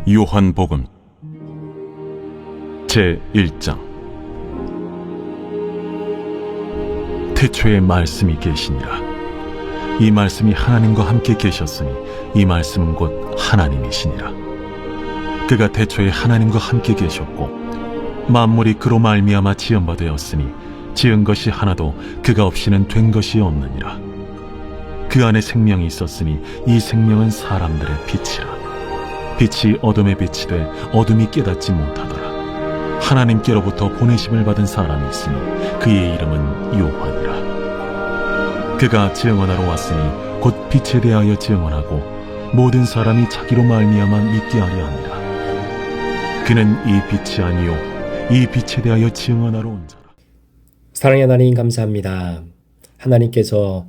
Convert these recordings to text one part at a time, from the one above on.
요한복음 제1장. 태초에 말씀이 계시니라. 이 말씀이 하나님과 함께 계셨으니 이 말씀은 곧 하나님이시니라. 그가 태초에 하나님과 함께 계셨고 만물이 그로 말미암아 지은 바 되었으니 지은 것이 하나도 그가 없이는 된 것이 없느니라. 그 안에 생명이 있었으니 이 생명은 사람들의 빛이라. 빛이 어둠에 빛이 돼 어둠이 깨닫지 못하더라. 하나님께로부터 보내심을 받은 사람이 있으니 그의 이름은 요한이라. 그가 증언하러 왔으니 곧 빛에 대하여 증언하고 모든 사람이 자기로 말미암아 믿게 하려 함이라. 그는 이 빛이 아니요 이 빛에 대하여 증언하러 온 자라. 사랑의 하나님, 감사합니다. 하나님께서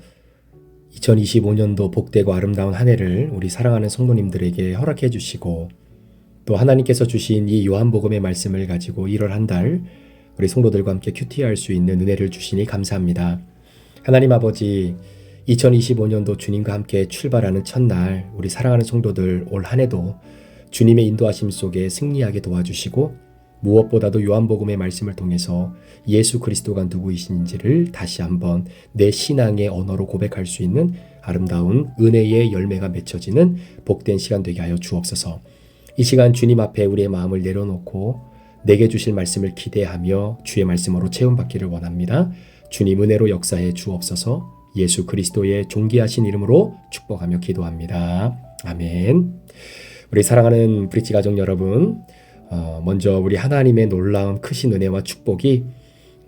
2025년도 복되고 아름다운 한 해를 우리 사랑하는 성도님들에게 허락해 주시고, 또 하나님께서 주신 이 요한복음의 말씀을 가지고 1월 한 달 우리 성도들과 함께 큐티할 수 있는 은혜를 주시니 감사합니다. 하나님 아버지, 2025년도 주님과 함께 출발하는 첫날 우리 사랑하는 성도들 올 한 해도 주님의 인도하심 속에 승리하게 도와주시고, 무엇보다도 요한복음의 말씀을 통해서 예수 그리스도가 누구이신지를 다시 한번 내 신앙의 언어로 고백할 수 있는 아름다운 은혜의 열매가 맺혀지는 복된 시간 되게 하여 주옵소서. 이 시간 주님 앞에 우리의 마음을 내려놓고 내게 주실 말씀을 기대하며 주의 말씀으로 채움받기를 원합니다. 주님 은혜로 역사해 주옵소서. 예수 그리스도의 존귀하신 이름으로 축복하며 기도합니다. 아멘. 우리 사랑하는 브릿지 가족 여러분, 먼저 우리 하나님의 놀라운 크신 은혜와 축복이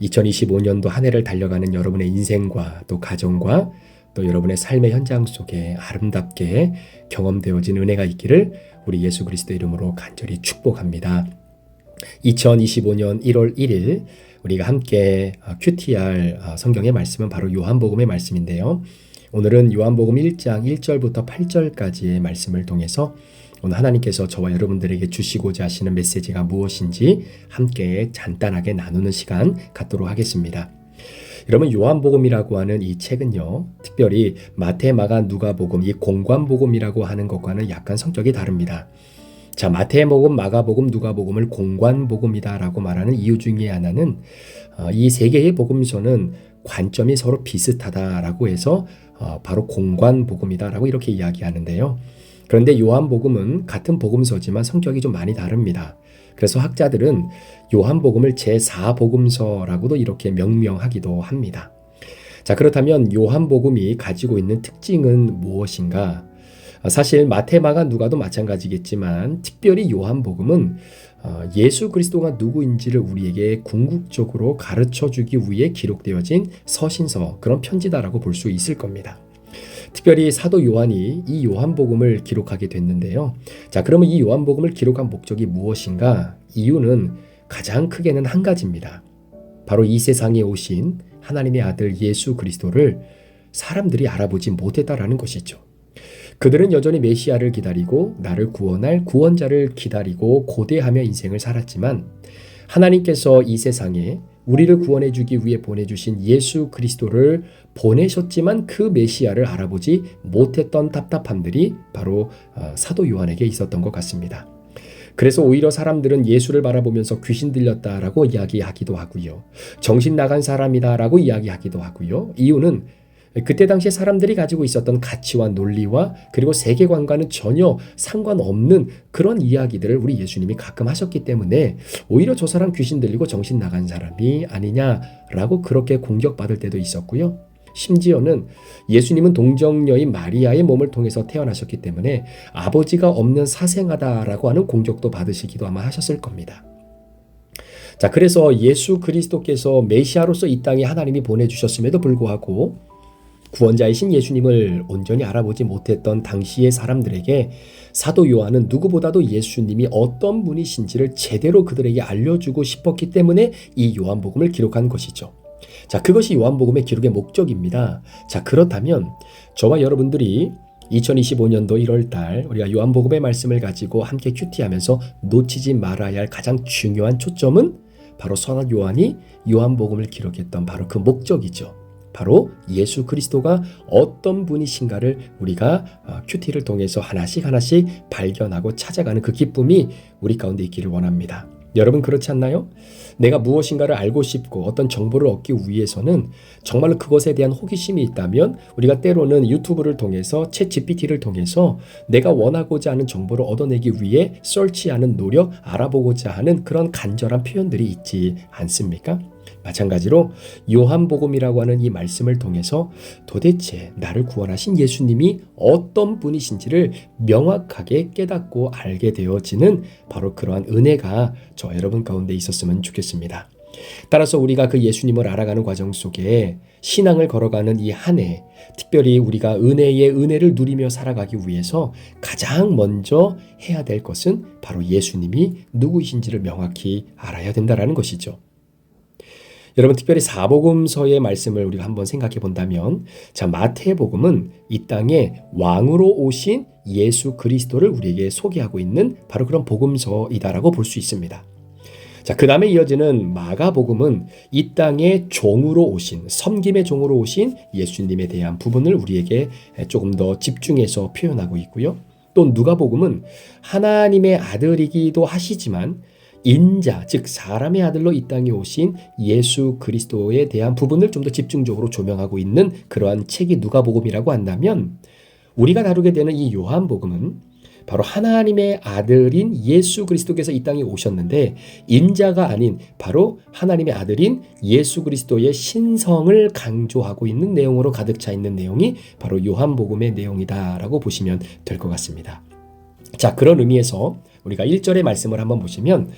2025년도 한 해를 달려가는 여러분의 인생과 또 가정과 또 여러분의 삶의 현장 속에 아름답게 경험되어진 은혜가 있기를 우리 예수 그리스도 이름으로 간절히 축복합니다. 2025년 1월 1일 우리가 함께 큐티할 성경의 말씀은 바로 요한복음의 말씀인데요. 오늘은 요한복음 1장 1절부터 8절까지의 말씀을 통해서 오늘 하나님께서 저와 여러분들에게 주시고자 하시는 메시지가 무엇인지 함께 간단하게 나누는 시간 갖도록 하겠습니다. 여러분, 요한복음이라고 하는 이 책은요, 특별히 마태, 마가, 누가복음, 이 공관복음이라고 하는 것과는 약간 성격이 다릅니다. 자, 마태복음, 마가복음, 누가복음을 공관복음이다라고 말하는 이유 중에 하나는 이 세 개의 복음서는 관점이 서로 비슷하다라고 해서 바로 공관복음이다라고 이렇게 이야기하는데요. 그런데 요한복음은 같은 복음서지만 성격이 좀 많이 다릅니다. 그래서 학자들은 요한복음을 제4복음서라고도 이렇게 명명하기도 합니다. 자, 그렇다면 요한복음이 가지고 있는 특징은 무엇인가? 사실 마태, 마가, 누가도 마찬가지겠지만 특별히 요한복음은 예수 그리스도가 누구인지를 우리에게 궁극적으로 가르쳐주기 위해 기록되어진 서신서, 그런 편지다라고 볼 수 있을 겁니다. 특별히 사도 요한이 이 요한복음을 기록하게 됐는데요. 자, 그러면 이 요한복음을 기록한 목적이 무엇인가? 이유는 가장 크게는 한 가지입니다. 바로 이 세상에 오신 하나님의 아들 예수 그리스도를 사람들이 알아보지 못했다라는 것이죠. 그들은 여전히 메시아를 기다리고 나를 구원할 구원자를 기다리고 고대하며 인생을 살았지만, 하나님께서 이 세상에 우리를 구원해 주기 위해 보내주신 예수 그리스도를 보내셨지만 그 메시아를 알아보지 못했던 답답함들이 바로 사도 요한에게 있었던 것 같습니다. 그래서 오히려 사람들은 예수를 바라보면서 귀신 들렸다라고 이야기하기도 하고요. 정신 나간 사람이다라고 이야기하기도 하고요. 이유는 그때 당시에 사람들이 가지고 있었던 가치와 논리와 그리고 세계관과는 전혀 상관없는 그런 이야기들을 우리 예수님이 가끔 하셨기 때문에 오히려 저 사람 귀신 들리고 정신 나간 사람이 아니냐라고 그렇게 공격받을 때도 있었고요. 심지어는 예수님은 동정녀인 마리아의 몸을 통해서 태어나셨기 때문에 아버지가 없는 사생아다라고 하는 공격도 받으시기도 아마 하셨을 겁니다. 자, 그래서 예수 그리스도께서 메시아로서 이 땅에 하나님이 보내주셨음에도 불구하고 구원자이신 예수님을 온전히 알아보지 못했던 당시의 사람들에게 사도 요한은 누구보다도 예수님이 어떤 분이신지를 제대로 그들에게 알려주고 싶었기 때문에 이 요한복음을 기록한 것이죠. 자, 그것이 요한복음의 기록의 목적입니다. 자, 그렇다면 저와 여러분들이 2025년도 1월달 우리가 요한복음의 말씀을 가지고 함께 큐티하면서 놓치지 말아야 할 가장 중요한 초점은 바로 사도 요한이 요한복음을 기록했던 바로 그 목적이죠. 바로 예수 그리스도가 어떤 분이신가를 우리가 큐티를 통해서 하나씩 발견하고 찾아가는 그 기쁨이 우리 가운데 있기를 원합니다. 여러분 그렇지 않나요? 내가 무엇인가를 알고 싶고 어떤 정보를 얻기 위해서는 정말로 그것에 대한 호기심이 있다면 우리가 때로는 유튜브를 통해서 챗 GPT를 통해서 내가 원하고자 하는 정보를 얻어내기 위해 서치하는 노력, 알아보고자 하는 그런 간절한 표현들이 있지 않습니까? 마찬가지로 요한복음이라고 하는 이 말씀을 통해서 도대체 나를 구원하신 예수님이 어떤 분이신지를 명확하게 깨닫고 알게 되어지는 바로 그러한 은혜가 저 여러분 가운데 있었으면 좋겠습니다. 따라서 우리가 그 예수님을 알아가는 과정 속에 신앙을 걸어가는 이 한 해, 특별히 우리가 은혜의 은혜를 누리며 살아가기 위해서 가장 먼저 해야 될 것은 바로 예수님이 누구이신지를 명확히 알아야 된다는 것이죠. 여러분 특별히 사복음서의 말씀을 우리가 한번 생각해 본다면 마태복음은 이 땅에 왕으로 오신 예수 그리스도를 우리에게 소개하고 있는 바로 그런 복음서이다라고 볼 수 있습니다. 그 다음에 이어지는 마가복음은 이 땅에 종으로 오신, 섬김의 종으로 오신 예수님에 대한 부분을 우리에게 조금 더 집중해서 표현하고 있고요. 또 누가복음은 하나님의 아들이기도 하시지만 인자, 즉 사람의 아들로 이 땅에 오신 예수 그리스도에 대한 부분을 좀 더 집중적으로 조명하고 있는 그러한 책이 누가복음이라고 한다면 우리가 다루게 되는 이 요한복음은 바로 하나님의 아들인 예수 그리스도께서 이 땅에 오셨는데 인자가 아닌 바로 하나님의 아들인 예수 그리스도의 신성을 강조하고 있는 내용으로 가득 차 있는 내용이 바로 요한복음의 내용이다라고 보시면 될 것 같습니다. 그런 의미에서 우리가 1절의 말씀을 한번 보시면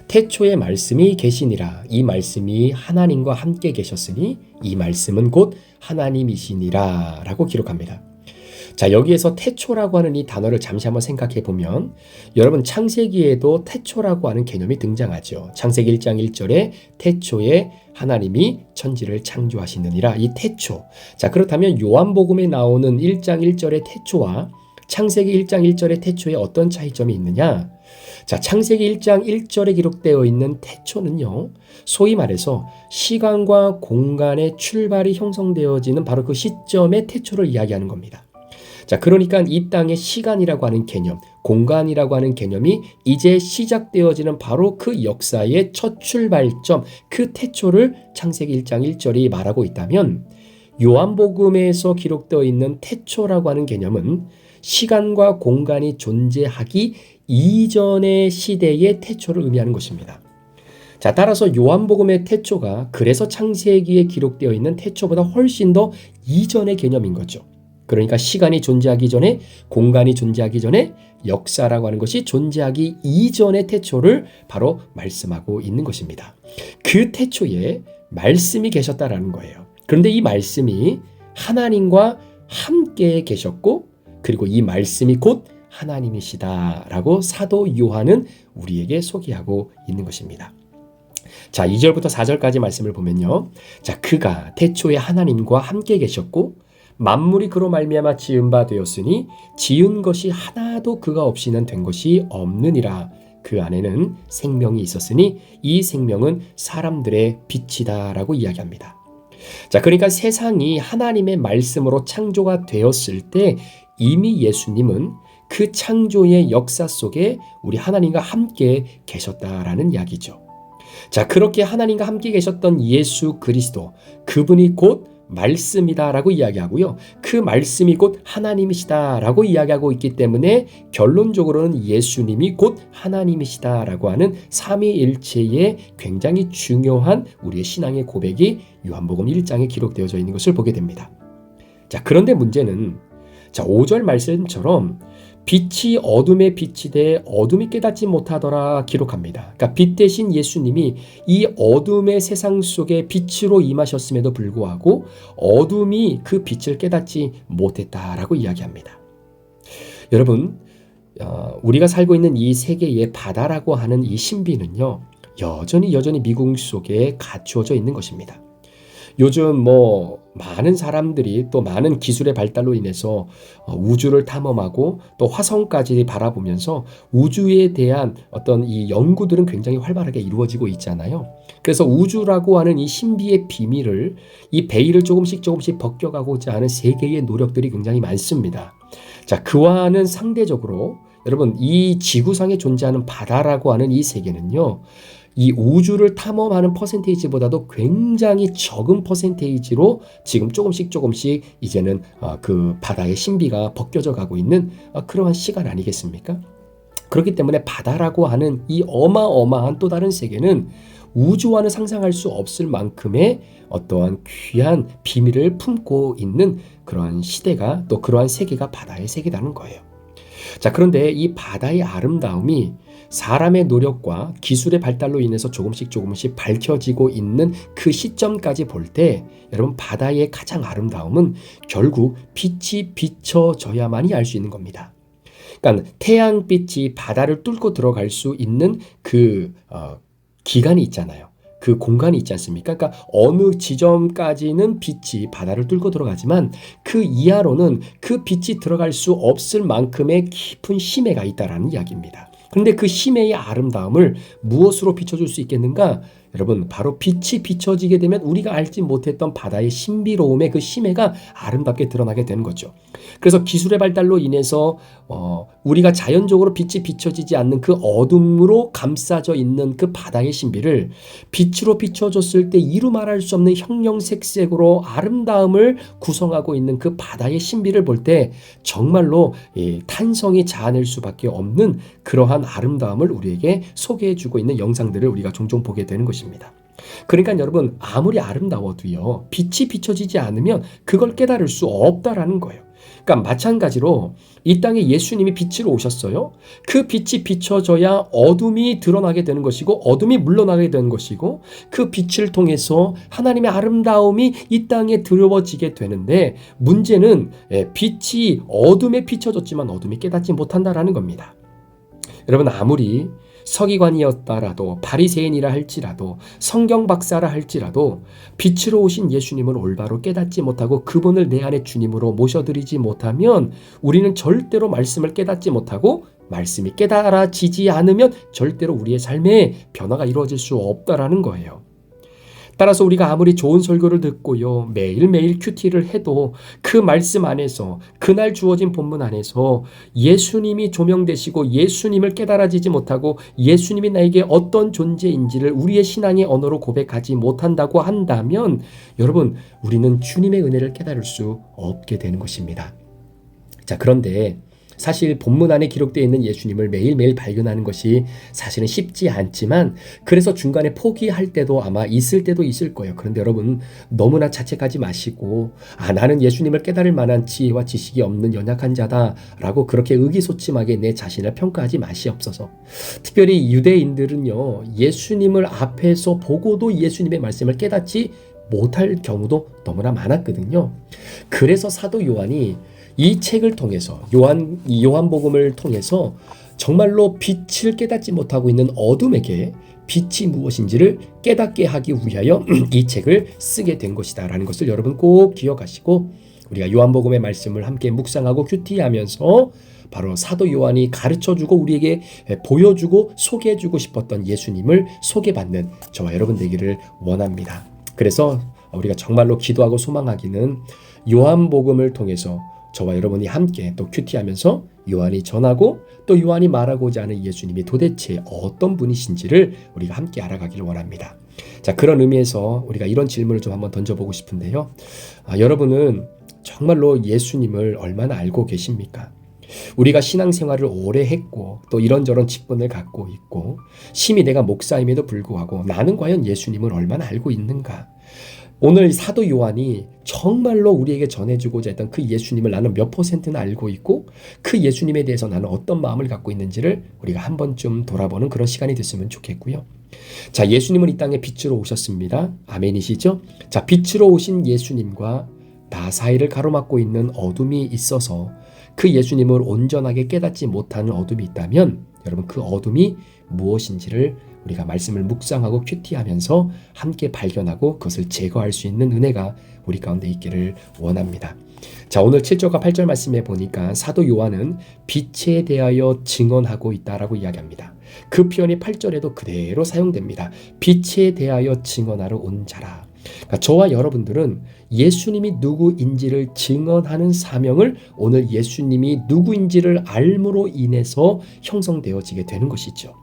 태초에 말씀이 계시니라 이 말씀이 하나님과 함께 계셨으니 이 말씀은 곧 하나님이시니라 라고 기록합니다. 여기에서 태초라고 하는 이 단어를 잠시 한번 생각해 보면 여러분 창세기에도 태초라고 하는 개념이 등장하죠. 창세기 1장 1절에 태초에 하나님이 천지를 창조하시느니라 이 태초. 그렇다면 요한복음에 나오는 1장 1절의 태초와 창세기 1장 1절의 태초에 어떤 차이점이 있느냐? 창세기 1장 1절에 기록되어 있는 태초는요, 소위 말해서 시간과 공간의 출발이 형성되어지는 바로 그 시점의 태초를 이야기하는 겁니다. 그러니까 이 땅의 시간이라고 하는 개념, 공간이라고 하는 개념이 이제 시작되어지는 바로 그 역사의 첫 출발점, 그 태초를 창세기 1장 1절이 말하고 있다면 요한복음에서 기록되어 있는 태초라고 하는 개념은 시간과 공간이 존재하기 이전의 시대의 태초를 의미하는 것입니다. 따라서 요한복음의 태초가 그래서 창세기에 기록되어 있는 태초보다 훨씬 더 이전의 개념인 거죠. 그러니까 시간이 존재하기 전에, 공간이 존재하기 전에 역사라고 하는 것이 존재하기 이전의 태초를 바로 말씀하고 있는 것입니다. 그 태초에 말씀이 계셨다라는 거예요. 그런데 이 말씀이 하나님과 함께 계셨고 그리고 이 말씀이 곧 하나님이시다라고 사도 요한은 우리에게 소개하고 있는 것입니다. 2절부터 4절까지 말씀을 보면요. 그가 태초에 하나님과 함께 계셨고 만물이 그로 말미암아 지은 바 되었으니 지은 것이 하나도 그가 없이는 된 것이 없느니라. 그 안에는 생명이 있었으니 이 생명은 사람들의 빛이다라고 이야기합니다. 그러니까 세상이 하나님의 말씀으로 창조가 되었을 때 이미 예수님은 그 창조의 역사 속에 우리 하나님과 함께 계셨다라는 이야기죠. 그렇게 하나님과 함께 계셨던 예수 그리스도, 그분이 곧 말씀이다라고 이야기하고요. 그 말씀이 곧 하나님이시다라고 이야기하고 있기 때문에 결론적으로는 예수님이 곧 하나님이시다라고 하는 삼위일체의 굉장히 중요한 우리의 신앙의 고백이 요한복음 1장에 기록되어져 있는 것을 보게 됩니다. 그런데 문제는 5절 말씀처럼 빛이 어둠에 빛이 돼 어둠이 깨닫지 못하더라 기록합니다. 그러니까 빛 대신 예수님이 이 어둠의 세상 속에 빛으로 임하셨음에도 불구하고 어둠이 그 빛을 깨닫지 못했다라고 이야기합니다. 여러분, 우리가 살고 있는 이 세계의 바다라고 하는 이 신비는요, 여전히 미궁 속에 갖추어져 있는 것입니다. 요즘 많은 사람들이 또 많은 기술의 발달로 인해서 우주를 탐험하고 또 화성까지 바라보면서 우주에 대한 어떤 이 연구들은 굉장히 활발하게 이루어지고 있잖아요. 그래서 우주라고 하는 이 신비의 비밀을, 이 베일을 조금씩 벗겨가고자 하는 세계의 노력들이 굉장히 많습니다. 자, 그와는 상대적으로 여러분, 이 지구상에 존재하는 바다라고 하는 이 세계는요, 이 우주를 탐험하는 퍼센테이지보다도 굉장히 적은 퍼센테이지로 지금 조금씩 이제는 그 바다의 신비가 벗겨져 가고 있는 그러한 시간 아니겠습니까? 그렇기 때문에 바다라고 하는 이 어마어마한 또 다른 세계는 우주와는 상상할 수 없을 만큼의 어떠한 귀한 비밀을 품고 있는 그러한 시대가, 또 그러한 세계가 바다의 세계라는 거예요. 자, 그런데 이 바다의 아름다움이 사람의 노력과 기술의 발달로 인해서 조금씩 밝혀지고 있는 그 시점까지 볼 때, 여러분, 바다의 가장 아름다움은 결국 빛이 비춰져야만이 알 수 있는 겁니다. 그러니까 태양빛이 바다를 뚫고 들어갈 수 있는 그 기간이 있잖아요. 그 공간이 있지 않습니까? 그러니까 어느 지점까지는 빛이 바다를 뚫고 들어가지만 그 이하로는 그 빛이 들어갈 수 없을 만큼의 깊은 심해가 있다라는 이야기입니다. 그런데 그 심해의 아름다움을 무엇으로 비춰줄 수 있겠는가? 여러분, 바로 빛이 비춰지게 되면 우리가 알지 못했던 바다의 신비로움의 그 심해가 아름답게 드러나게 되는 거죠. 그래서 기술의 발달로 인해서 우리가 자연적으로 빛이 비춰지지 않는 그 어둠으로 감싸져 있는 그 바다의 신비를 빛으로 비춰줬을 때 이루 말할 수 없는 형형색색으로 아름다움을 구성하고 있는 그 바다의 신비를 볼 때 정말로 탄성이 자아낼 수밖에 없는 그러한 아름다움을 우리에게 소개해주고 있는 영상들을 우리가 종종 보게 되는 것입니다. 그러니까 여러분, 아무리 아름다워도요, 빛이 비춰지지 않으면 그걸 깨달을 수 없다라는 거예요. 그러니까 마찬가지로 이 땅에 예수님이 빛으로 오셨어요. 그 빛이 비춰져야 어둠이 드러나게 되는 것이고 어둠이 물러나게 되는 것이고, 그 빛을 통해서 하나님의 아름다움이 이 땅에 드러워지게 되는데, 문제는 빛이 어둠에 비춰졌지만 어둠이 깨닫지 못한다라는 겁니다. 여러분, 아무리 서기관이었다라도, 바리새인이라 할지라도, 성경 박사라 할지라도 빛으로 오신 예수님을 올바로 깨닫지 못하고 그분을 내 안에 주님으로 모셔드리지 못하면 우리는 절대로 말씀을 깨닫지 못하고, 말씀이 깨달아지지 않으면 절대로 우리의 삶에 변화가 이루어질 수 없다라는 거예요. 따라서 우리가 아무리 좋은 설교를 듣고요, 매일매일 큐티를 해도 그 말씀 안에서, 그날 주어진 본문 안에서 예수님이 조명되시고 예수님을 깨달아지지 못하고 예수님이 나에게 어떤 존재인지를 우리의 신앙의 언어로 고백하지 못한다고 한다면, 여러분, 우리는 주님의 은혜를 깨달을 수 없게 되는 것입니다. 자, 그런데 사실 본문 안에 기록되어 있는 예수님을 매일매일 발견하는 것이 사실은 쉽지 않지만, 그래서 중간에 포기할 때도 아마 있을 때도 있을 거예요. 그런데 여러분, 너무나 자책하지 마시고, 나는 예수님을 깨달을 만한 지혜와 지식이 없는 연약한 자다라고 그렇게 의기소침하게 내 자신을 평가하지 마시옵소서. 특별히 유대인들은요, 예수님을 앞에서 보고도 예수님의 말씀을 깨닫지 못할 경우도 너무나 많았거든요. 그래서 사도 요한이 이 책을 통해서, 요한복음을 통해서 정말로 빛을 깨닫지 못하고 있는 어둠에게 빛이 무엇인지를 깨닫게 하기 위하여 이 책을 쓰게 된 것이다라는 것을 여러분 꼭 기억하시고, 우리가 요한복음의 말씀을 함께 묵상하고 큐티하면서 바로 사도 요한이 가르쳐주고 우리에게 보여주고 소개해주고 싶었던 예수님을 소개받는 저와 여러분 되기를 원합니다. 그래서 우리가 정말로 기도하고 소망하기는 요한복음을 통해서 저와 여러분이 함께 또 큐티하면서 요한이 전하고 또 요한이 말하고자 하는 예수님이 도대체 어떤 분이신지를 우리가 함께 알아가기를 원합니다. 자, 그런 의미에서 우리가 이런 질문을 좀 한번 던져보고 싶은데요. 여러분은 정말로 예수님을 얼마나 알고 계십니까? 우리가 신앙생활을 오래 했고 또 이런저런 직분을 갖고 있고 심히 내가 목사임에도 불구하고 나는 과연 예수님을 얼마나 알고 있는가? 오늘 사도 요한이 정말로 우리에게 전해주고자 했던 그 예수님을 나는 몇 퍼센트나 알고 있고 그 예수님에 대해서 나는 어떤 마음을 갖고 있는지를 우리가 한 번쯤 돌아보는 그런 시간이 됐으면 좋겠고요. 자, 예수님은 이 땅에 빛으로 오셨습니다. 아멘이시죠? 자, 빛으로 오신 예수님과 나 사이를 가로막고 있는 어둠이 있어서 그 예수님을 온전하게 깨닫지 못하는 어둠이 있다면 여러분, 그 어둠이 무엇인지를 우리가 말씀을 묵상하고 큐티하면서 함께 발견하고 그것을 제거할 수 있는 은혜가 우리 가운데 있기를 원합니다. 자, 오늘 7절과 8절 말씀에 보니까 사도 요한은 빛에 대하여 증언하고 있다라고 이야기합니다. 그 표현이 8절에도 그대로 사용됩니다. 빛에 대하여 증언하러 온 자라. 그러니까 저와 여러분들은 예수님이 누구인지를 증언하는 사명을 오늘 예수님이 누구인지를 알므로 인해서 형성되어지게 되는 것이죠.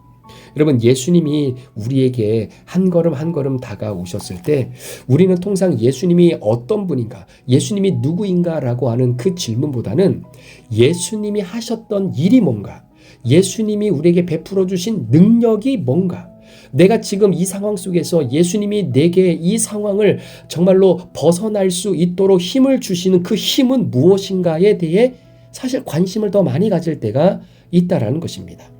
여러분, 예수님이 우리에게 한 걸음 한 걸음 다가오셨을 때 우리는 통상 예수님이 어떤 분인가, 예수님이 누구인가라고 하는 그 질문보다는 예수님이 하셨던 일이 뭔가, 예수님이 우리에게 베풀어 주신 능력이 뭔가, 내가 지금 이 상황 속에서 예수님이 내게 이 상황을 정말로 벗어날 수 있도록 힘을 주시는 그 힘은 무엇인가에 대해 사실 관심을 더 많이 가질 때가 있다라는 것입니다.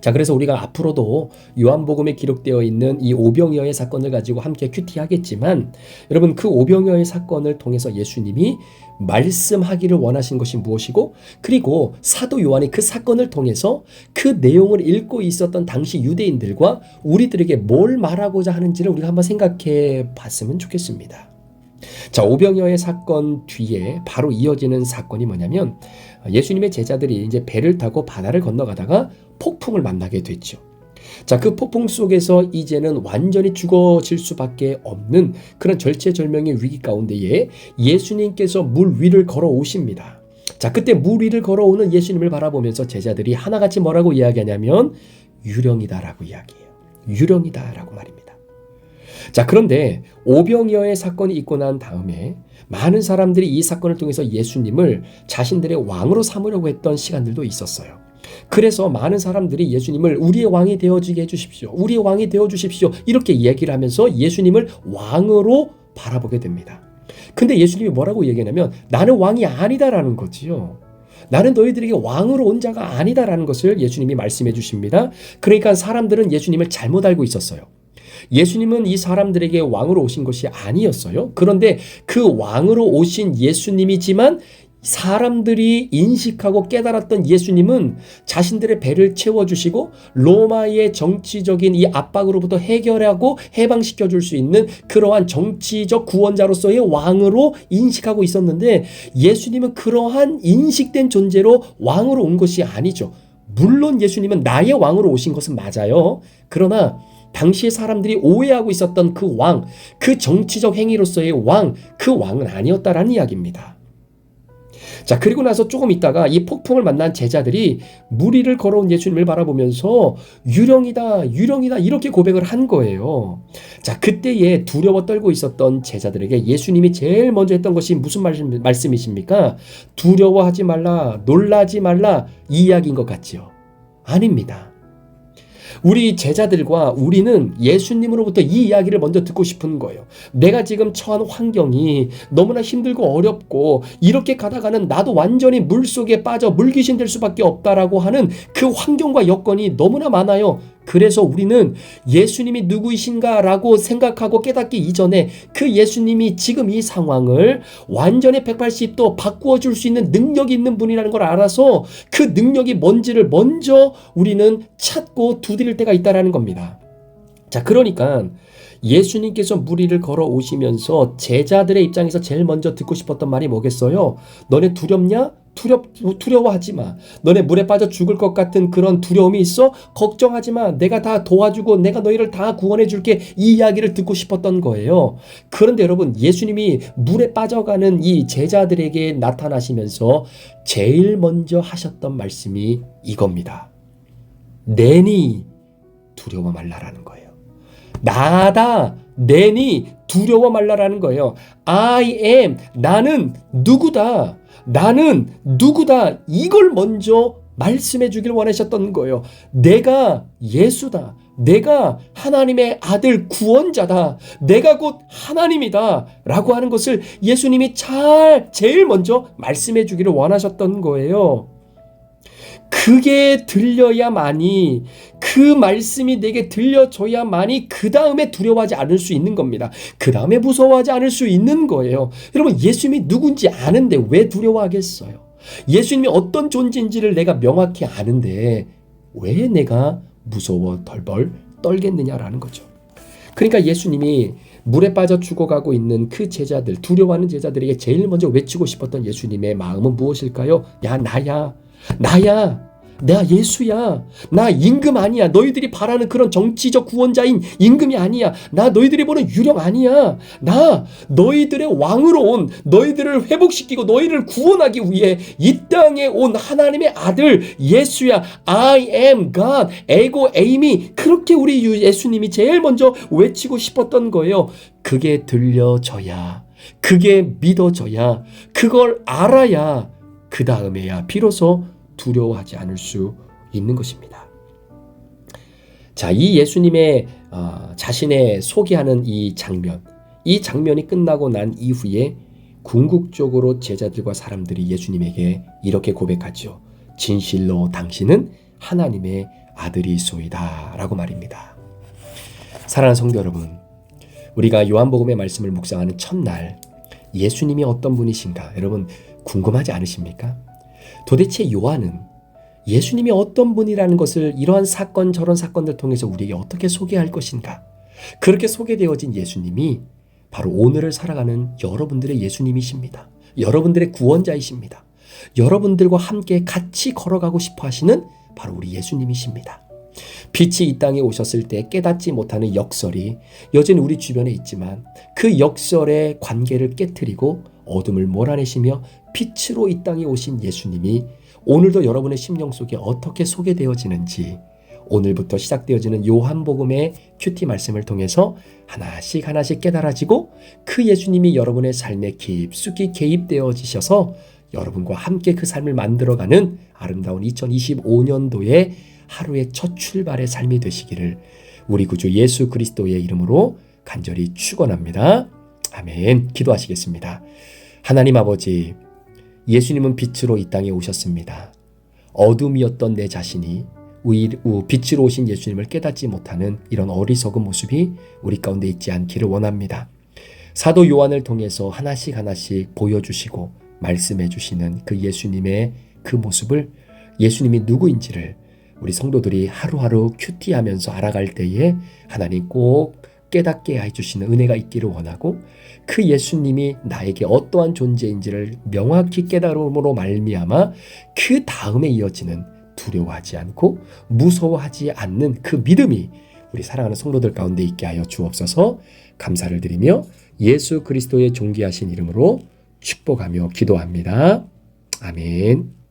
자, 그래서 우리가 앞으로도 요한복음에 기록되어 있는 이 오병이어의 사건을 가지고 함께 큐티하겠지만, 여러분, 그 오병이어의 사건을 통해서 예수님이 말씀하기를 원하신 것이 무엇이고, 그리고 사도 요한이 그 사건을 통해서 그 내용을 읽고 있었던 당시 유대인들과 우리들에게 뭘 말하고자 하는지를 우리가 한번 생각해 봤으면 좋겠습니다. 자, 오병이어의 사건 뒤에 바로 이어지는 사건이 뭐냐면, 예수님의 제자들이 이제 배를 타고 바다를 건너가다가 폭풍을 만나게 됐죠. 자, 그 폭풍 속에서 이제는 완전히 죽어질 수밖에 없는 그런 절체절명의 위기 가운데에 예수님께서 물 위를 걸어오십니다. 자, 그때 물 위를 걸어오는 예수님을 바라보면서 제자들이 하나같이 뭐라고 이야기하냐면 유령이다라고 이야기해요. 유령이다라고 말입니다. 자, 그런데 오병이어의 사건이 있고 난 다음에 많은 사람들이 이 사건을 통해서 예수님을 자신들의 왕으로 삼으려고 했던 시간들도 있었어요. 그래서 많은 사람들이 예수님을 우리의 왕이 되어지게 해주십시오, 우리의 왕이 되어주십시오, 이렇게 얘기를 하면서 예수님을 왕으로 바라보게 됩니다. 근데 예수님이 뭐라고 얘기하냐면 나는 왕이 아니다라는 거지요. 나는 너희들에게 왕으로 온 자가 아니다라는 것을 예수님이 말씀해 주십니다. 그러니까 사람들은 예수님을 잘못 알고 있었어요. 예수님은 이 사람들에게 왕으로 오신 것이 아니었어요. 그런데 그 왕으로 오신 예수님이지만 사람들이 인식하고 깨달았던 예수님은 자신들의 배를 채워주시고 로마의 정치적인 이 압박으로부터 해결하고 해방시켜 줄 수 있는 그러한 정치적 구원자로서의 왕으로 인식하고 있었는데, 예수님은 그러한 인식된 존재로 왕으로 온 것이 아니죠. 물론 예수님은 나의 왕으로 오신 것은 맞아요. 그러나 당시에 사람들이 오해하고 있었던 그 왕, 그 정치적 행위로서의 왕, 그 왕은 아니었다라는 이야기입니다. 자, 그리고 나서 조금 있다가 이 폭풍을 만난 제자들이 물 위를 걸어온 예수님을 바라보면서 유령이다, 유령이다, 이렇게 고백을 한 거예요. 자, 그때에 두려워 떨고 있었던 제자들에게 예수님이 제일 먼저 했던 것이 무슨 말씀이십니까? 두려워하지 말라, 놀라지 말라, 이 이야기인 것 같지요? 아닙니다. 우리 제자들과 우리는 예수님으로부터 이 이야기를 먼저 듣고 싶은 거예요. 내가 지금 처한 환경이 너무나 힘들고 어렵고 이렇게 가다가는 나도 완전히 물속에 빠져 물귀신 될 수밖에 없다라고 하는 그 환경과 여건이 너무나 많아요. 그래서 우리는 예수님이 누구이신가라고 생각하고 깨닫기 이전에 그 예수님이 지금 이 상황을 완전히 180도 바꾸어 줄 수 있는 능력이 있는 분이라는 걸 알아서 그 능력이 뭔지를 먼저 우리는 찾고 두드릴 때가 있다라는 겁니다. 자, 그러니까 예수님께서 물 위를 걸어오시면서 제자들의 입장에서 제일 먼저 듣고 싶었던 말이 뭐겠어요? 너네 두렵냐? 두려워하지 마. 너네 물에 빠져 죽을 것 같은 그런 두려움이 있어? 걱정하지 마. 내가 다 도와주고 내가 너희를 다 구원해 줄게. 이 이야기를 듣고 싶었던 거예요. 그런데 여러분, 예수님이 물에 빠져가는 이 제자들에게 나타나시면서 제일 먼저 하셨던 말씀이 이겁니다. 내니 두려워 말라라는 거예요. 나다, 내니 두려워 말라라는 거예요. I am, 나는 누구다. 나는 누구다. 이걸 먼저 말씀해 주길 원하셨던 거예요. 내가 예수다. 내가 하나님의 아들 구원자다. 내가 곧 하나님이다. 라고 하는 것을 예수님이 제일 먼저 말씀해 주기를 원하셨던 거예요. 그게 들려야만이, 그 말씀이 내게 들려줘야만이 그 다음에 두려워하지 않을 수 있는 겁니다. 그 다음에 무서워하지 않을 수 있는 거예요. 여러분, 예수님이 누군지 아는데 왜 두려워하겠어요? 예수님이 어떤 존재인지를 내가 명확히 아는데 왜 내가 무서워 덜덜 떨겠느냐라는 거죠. 그러니까 예수님이 물에 빠져 죽어가고 있는 그 제자들, 두려워하는 제자들에게 제일 먼저 외치고 싶었던 예수님의 마음은 무엇일까요? 야, 나야. 나 예수야. 나 임금 아니야. 너희들이 바라는 그런 정치적 구원자인 임금이 아니야. 나 너희들이 보는 유령 아니야. 나 너희들의 왕으로 온, 너희들을 회복시키고 너희를 구원하기 위해 이 땅에 온 하나님의 아들 예수야. I am God. 에고 에이미. 그렇게 우리 예수님이 제일 먼저 외치고 싶었던 거예요. 그게 들려져야, 그게 믿어져야, 그걸 알아야 그 다음에야 비로소 두려워하지 않을 수 있는 것입니다. 자, 이 예수님의 자신의 소개하는 이 장면이 끝나고 난 이후에 궁극적으로 제자들과 사람들이 예수님에게 이렇게 고백하죠. 진실로 당신은 하나님의 아들이소이다 라고 말입니다. 사랑하는 성도 여러분, 우리가 요한복음의 말씀을 묵상하는 첫날 예수님이 어떤 분이신가 여러분 궁금하지 않으십니까? 도대체 요한은 예수님이 어떤 분이라는 것을 이러한 사건 저런 사건들 통해서 우리에게 어떻게 소개할 것인가? 그렇게 소개되어진 예수님이 바로 오늘을 살아가는 여러분들의 예수님이십니다. 여러분들의 구원자이십니다. 여러분들과 함께 같이 걸어가고 싶어 하시는 바로 우리 예수님이십니다. 빛이 이 땅에 오셨을 때 깨닫지 못하는 역설이 여전히 우리 주변에 있지만 그 역설의 관계를 깨트리고 어둠을 몰아내시며 빛으로 이 땅에 오신 예수님이 오늘도 여러분의 심령 속에 어떻게 소개되어지는지 오늘부터 시작되어지는 요한복음의 큐티 말씀을 통해서 하나씩 깨달아지고 그 예수님이 여러분의 삶에 깊숙이 개입되어지셔서 여러분과 함께 그 삶을 만들어가는 아름다운 2025년도의 하루의 첫 출발의 삶이 되시기를 우리 구주 예수 그리스도의 이름으로 간절히 축원합니다. 아멘. 기도하시겠습니다. 하나님 아버지, 예수님은 빛으로 이 땅에 오셨습니다. 어둠이었던 내 자신이 빛으로 오신 예수님을 깨닫지 못하는 이런 어리석은 모습이 우리 가운데 있지 않기를 원합니다. 사도 요한을 통해서 하나씩 보여주시고 말씀해 주시는 그 예수님의 그 모습을, 예수님이 누구인지를 우리 성도들이 하루하루 큐티하면서 알아갈 때에 하나님 꼭 깨닫게 해주시는 은혜가 있기를 원하고, 그 예수님이 나에게 어떠한 존재인지를 명확히 깨달음으로 말미암아 그 다음에 이어지는 두려워하지 않고 무서워하지 않는 그 믿음이 우리 사랑하는 성도들 가운데 있게 하여 주옵소서. 감사를 드리며 예수 그리스도의 존귀하신 이름으로 축복하며 기도합니다. 아멘.